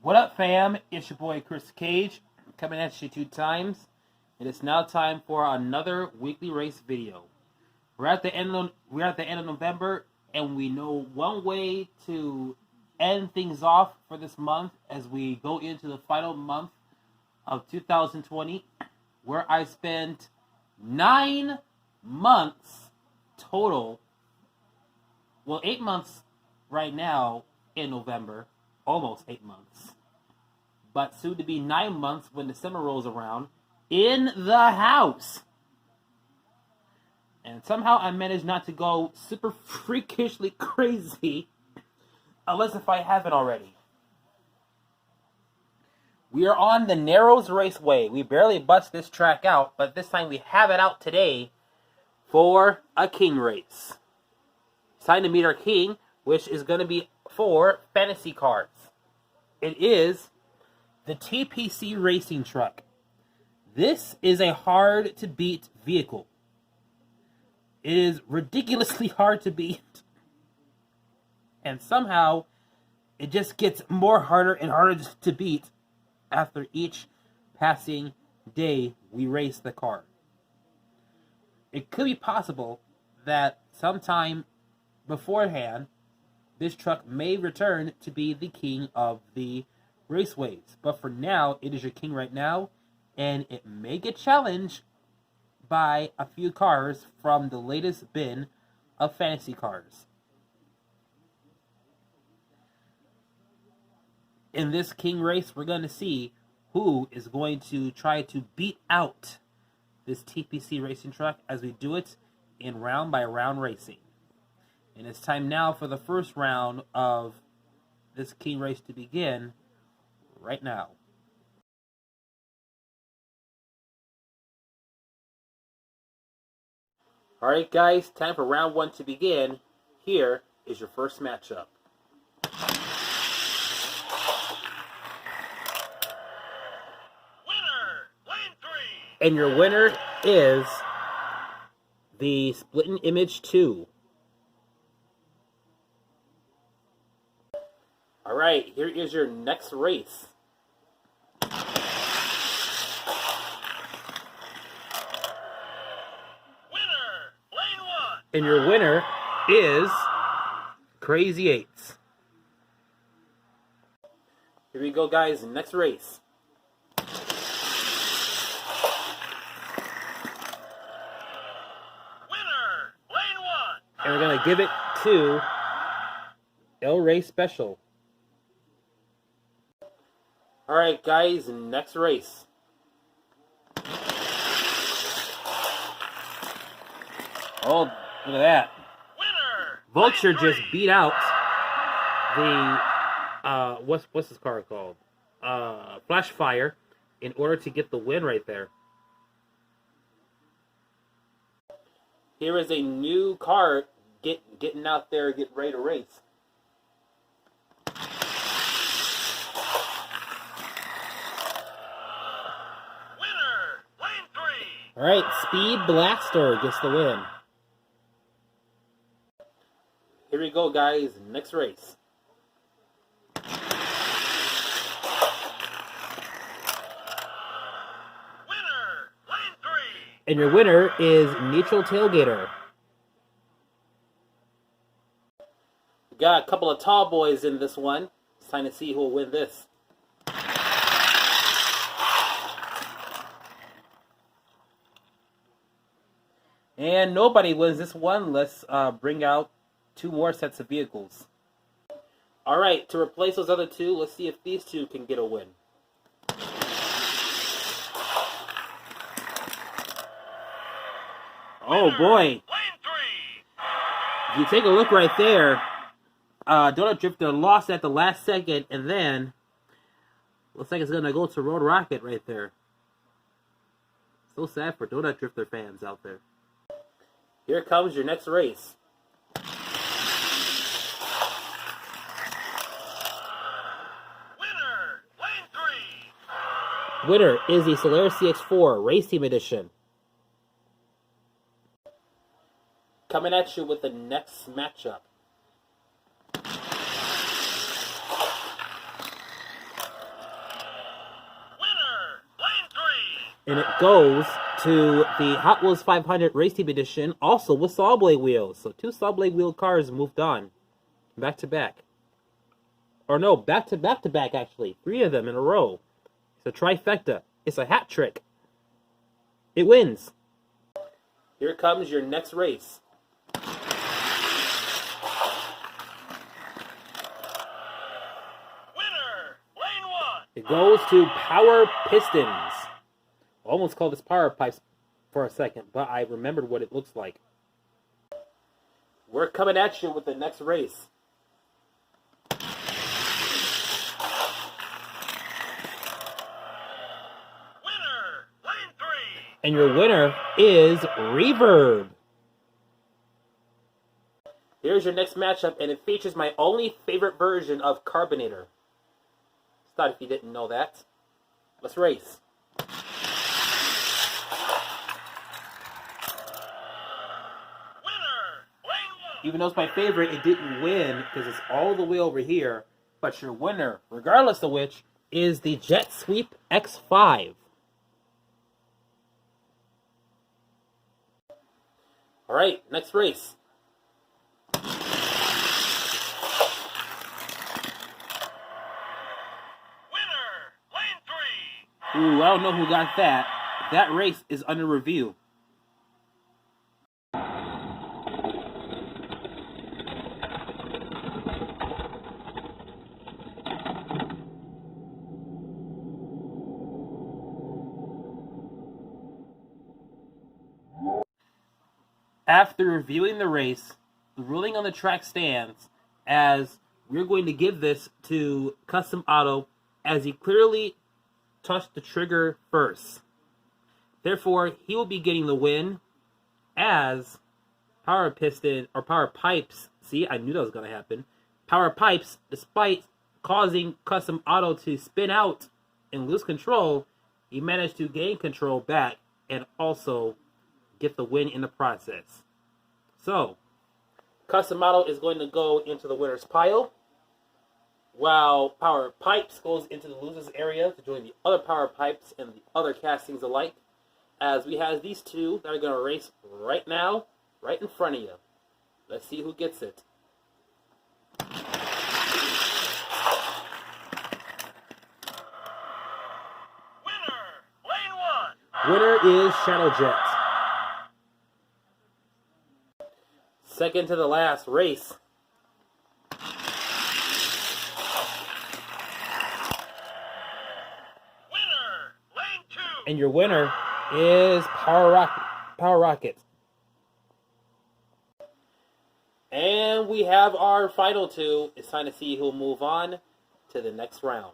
What up, fam? It's your boy Chris Cage, coming at you 2 times. It is now time for another weekly race video. We're at the end of November, and we know one way to end things off for this month as we go into the final month of 2020, where I spent 9 months total. Well, 8 months right now in November, almost 8 months, but soon to be 9 months when December rolls around, in the house. And somehow I managed not to go super freakishly crazy, unless if I haven't already. We are on the Narrows Raceway. We barely bust this track out, but this time we have it out today for a king race. It's time to meet our king, which is going to be 4 fantasy cars. It is the TPC racing truck. This is a hard to beat vehicle. It is ridiculously hard to beat. And somehow it just gets more harder and harder to beat after each passing day we race the car. It could be possible that sometime beforehand this truck may return to be the king of the raceways. But for now, it is your king right now, and it may get challenged by a few cars from the latest bin of fantasy cars. In this king race, we're going to see who is going to try to beat out this TPC racing truck as we do it in round by round racing. And it's time now for the first round of this king race to begin right now. Alright guys, time for round 1 to begin. Here is your first matchup. Winner, lane 3. And your winner is the Splitting Image 2. Alright, here is your next race. Winner, lane 1. And your winner is Crazy Eights. Here we go, guys. Next race. Winner, lane 1. And we're going to give it to El Rey Special. Alright, guys. Next race. Oh, look at that. Winner, Vulture lane 3. just beat out the, what's this car called? Flashfire, in order to get the win right there. Here is a new car getting out there, getting ready to race. Winner, lane 3. Alright, Speed Blaster gets the win. Here we go, guys. Next race. Winner, lane 3. And your winner is Neutral Tailgater. We got a couple of tall boys in this one. It's time to see who will win this. And nobody wins this one. Let's bring out 2 more sets of vehicles. Alright, to replace those other 2, let's see if these 2 can get a win. Oh boy. Lane 3. If you take a look right there, Donut Drifter lost at the last second, and then looks like it's going to go to Road Rocket right there. So sad for Donut Drifter fans out there. Here comes your next race. Winner, lane 3. Winner is the Solaris CX-4 Race Team Edition. Coming at you with the next matchup. And it goes to the Hot Wheels 500 Race Team Edition, also with saw blade wheels. So 2 saw blade wheel cars moved on. Back to back. Or no, back to back actually. 3 of them in a row. It's a trifecta. It's a hat trick. It wins. Here comes your next race. Winner, lane 1. It goes to Power Pistons. I almost called this Power Pipes for a second, but I remembered what it looks like. We're coming at you with the next race. Winner, lane 3. And your winner is Reverb. Here's your next matchup, and it features my only favorite version of Carbonator. Thought if you didn't know that. Let's race. Winner, lane 1. Even though it's my favorite, it didn't win because it's all the way over here. But your winner, regardless of which, is the Jet Sweep X5. All right, next race. Winner, lane 3. Ooh, I don't know who got that. That race is under review. After reviewing the race, the ruling on the track stands as we're going to give this to Custom Auto as he clearly touched the trigger first. Therefore, he will be getting the win as Power Piston or Power Pipes. See, I knew that was going to happen. Power Pipes, despite causing Custom Auto to spin out and lose control, he managed to gain control back and also get the win in the process. So, Custom Auto is going to go into the winner's pile, while Power Pipes goes into the loser's area to join the other Power Pipes and the other castings alike, as we have these two that are going to race right now, right in front of you. Let's see who gets it. Winner, lane 1. Winner is Shadowjet. Second to the last race. Winner, lane 2. And your winner is Power Rocket. And we have our final two. It's time to see who'll move on to the next round.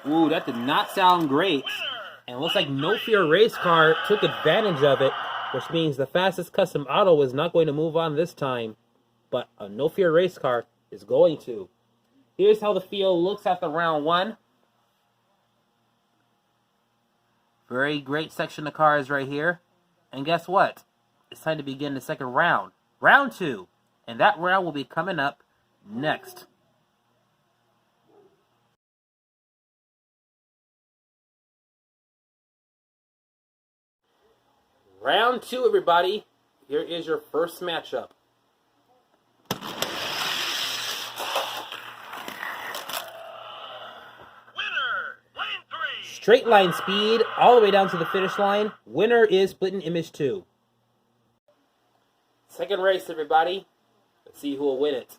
Ooh, that did not sound great. And it looks like No Fear Race Car took advantage of it, which means the fastest Custom Auto is not going to move on this time, but a No Fear Race Car is going to. Here's how the field looks after round 1. Very great section of cars right here. And guess what? It's time to begin the second round. Round 2. And that round will be coming up next. Round 2, everybody. Here is your first matchup. Winner, lane 3. Straight line speed all the way down to the finish line. Winner is Splitting Image 2. Second race, everybody. Let's see who will win it.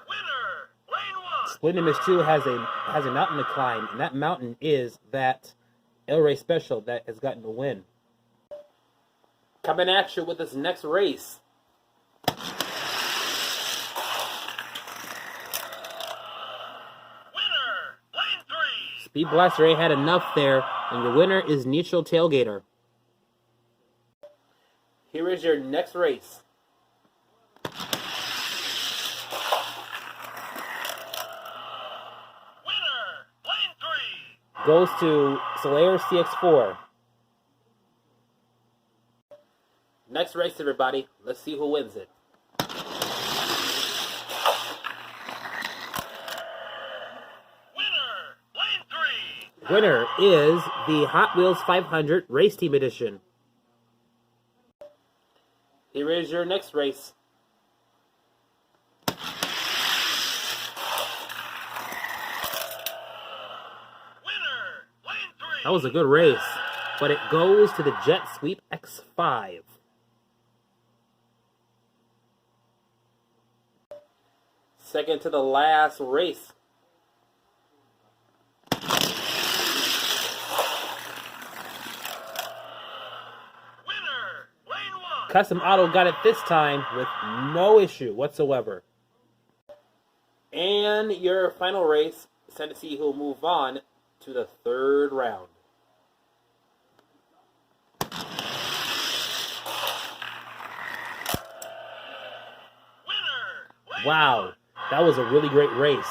Winner, lane 1. Splitting Image 2 has a mountain to climb, and that mountain is that El Rey Special that has gotten the win. Coming at you with this next race. Winner, lane 3. Speed Blaster ain't had enough there, and your winner is Neutral Tailgater. Here is your next race. Winner, lane 3. Goes to Slayer CX4. Next race, everybody. Let's see who wins it. Winner, Winner is the Hot Wheels 500 Race Team Edition. Here is your next race. Winner, lane 3. That was a good race, but it goes to the Jet Sweep X5. Second to the last race. Winner, lane 1. Custom Auto got it this time with no issue whatsoever. And your final race, is time to see who will move on to the third round. Winner, lane Wow, 1. that was a really great race.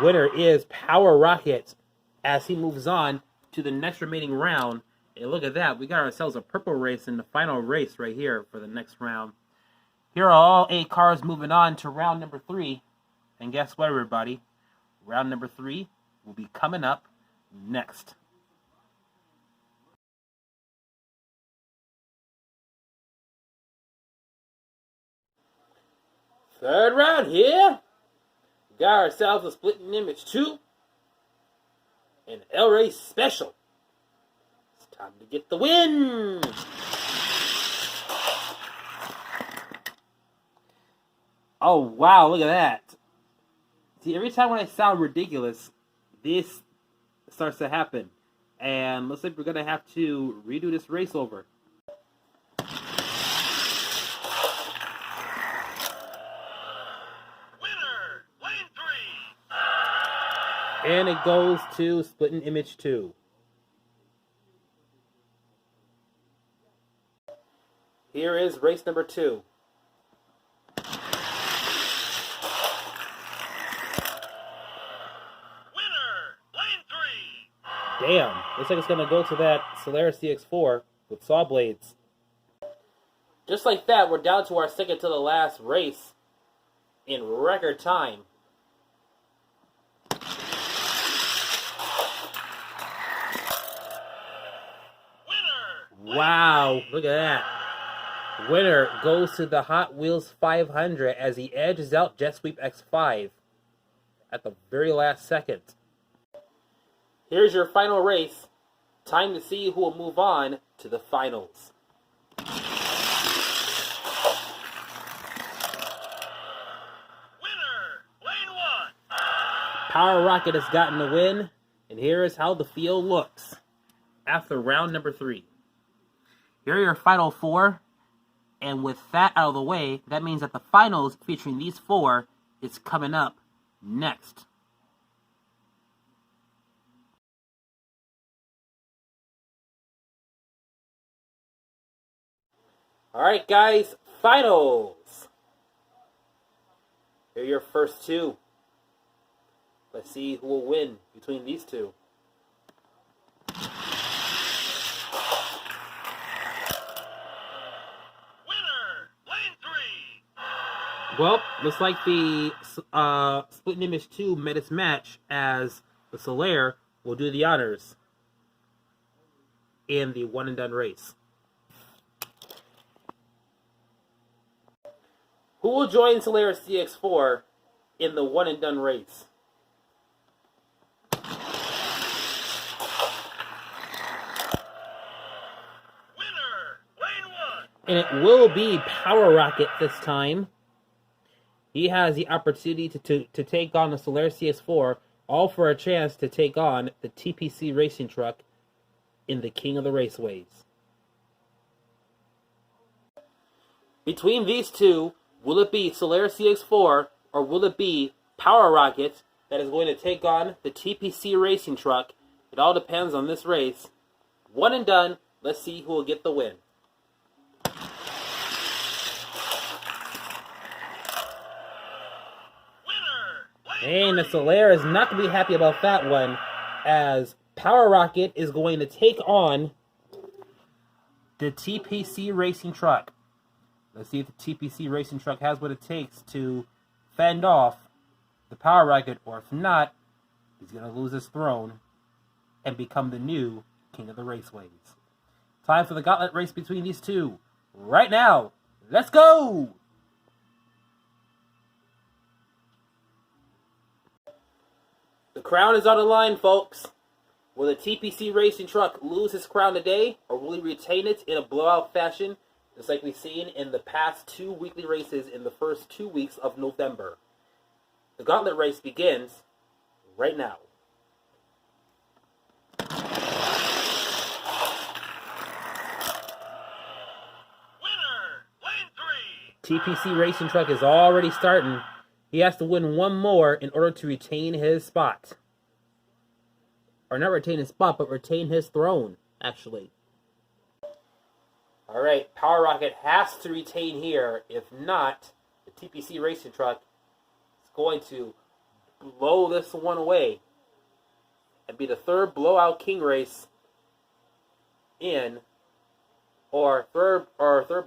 Winner is Power Rocket as he moves on to the next remaining round. And look at that, we got ourselves a purple race in the final race right here for the next round. Here are all 8 cars moving on to round number 3. And guess what, everybody? Round number 3 will be coming up next. Third round here. Got ourselves a splitting image 2. And L Race Special. It's time to get the win. Oh, wow, look at that. See, every time when I sound ridiculous, this starts to happen. And looks like we're going to have to redo this race over. Winner, lane 3. And it goes to Splitting Image 2. Here is race number 2. Winner, lane 3. Damn, looks like it's going to go to that Solaris CX-4 with saw blades. Just like that, we're down to our second to the last race in record time. Winner, Wow, look at that. Winner goes to the Hot Wheels 500 as he edges out Jet Sweep X5 at the very last second. Here's your final race. Time to see who will move on to the finals. winner, lane 1. Power Rocket has gotten the win, and here is how the field looks after round number 3. Here are your final 4, and with that out of the way, that means that the finals featuring these 4 is coming up next. Alright guys, finals! Here are your first 2. Let's see who will win between these 2. Winner, lane 3. Well, looks like the Split Image 2 met its match as the Solaire will do the honors in the one and done race. Who will join Solaris CX-4 in the one and done race? Winner, lane 1. And it will be Power Rocket this time. He has the opportunity to take on the Solaris CX-4, all for a chance to take on the TPC racing truck in the King of the Raceways. Between these 2, will it be Solaris CX-4 or will it be Power Rocket that is going to take on the TPC racing truck? It all depends on this race. One and done. Let's see who will get the win. Winner, And the Solaire is not going to be happy about that one, as Power Rocket is going to take on the TPC racing truck. Let's see if the TPC racing truck has what it takes to fend off the Power Rocket, or if not, he's going to lose his throne and become the new king of the raceways. Time for the gauntlet race between these two. Right now, let's go! The crown is on the line, folks. Will the TPC racing truck lose his crown today, or will he retain it in a blowout fashion, just like we've seen in the past 2 weekly races in the first 2 weeks of November? The gauntlet race begins right now. Winner, lane 3. TPC racing truck is already starting. He has to win one more in order to retain his spot. Or not retain his spot, but retain his throne, actually. Alright, Power Rocket has to retain here. If not, the TPC racing truck is going to blow this one away and be the third blowout king race in, or third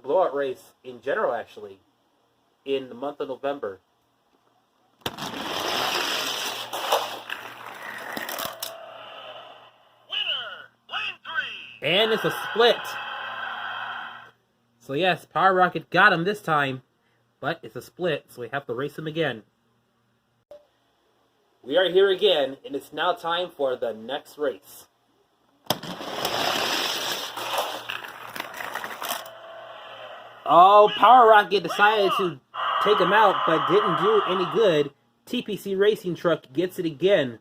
blowout race in general, actually, in the month of November. And it's a split. So yes, Power Rocket got him this time, but it's a split, so we have to race him again. We are here again, and it's now time for the next race. Oh, Power Rocket decided to take him out, but didn't do any good. TPC Racing Truck gets it again.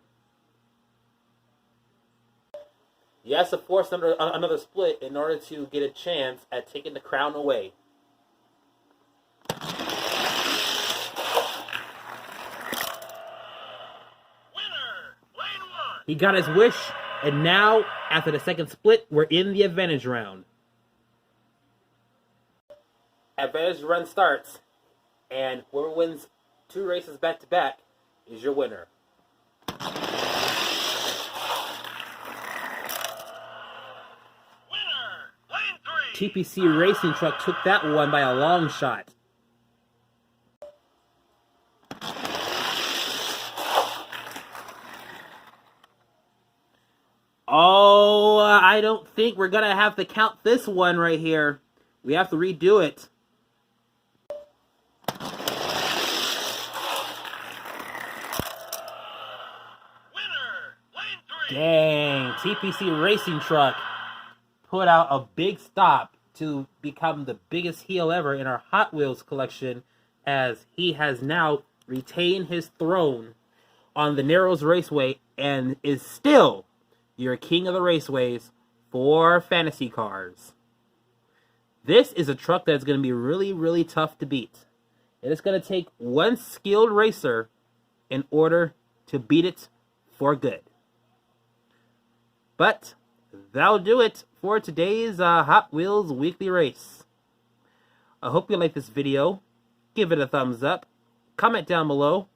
He has to force another split in order to get a chance at taking the crown away. Winner, lane 1. He got his wish, and now, after the second split, we're in the advantage round. Advantage run starts, and whoever wins 2 races back-to-back is your winner. TPC Racing Truck took that one by a long shot. Oh, I don't think we're going to have to count this one right here. We have to redo it. Winner, lane 3. Dang, TPC Racing Truck put out a big stop to become the biggest heel ever in our Hot Wheels collection, as he has now retained his throne on the Narrows Raceway and is still your king of the raceways for fantasy cars. This is a truck that's going to be really, really tough to beat. It is going to take one skilled racer in order to beat it for good. But that'll do it for today's Hot Wheels weekly race. I hope you like this video. Give it a thumbs up. Comment down below.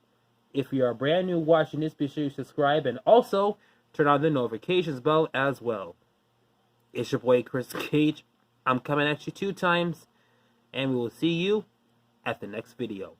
If you are brand new watching this, be sure you subscribe and also turn on the notifications bell as well. It's your boy Chris Cage. I'm coming at you 2 times, and we will see you at the next video.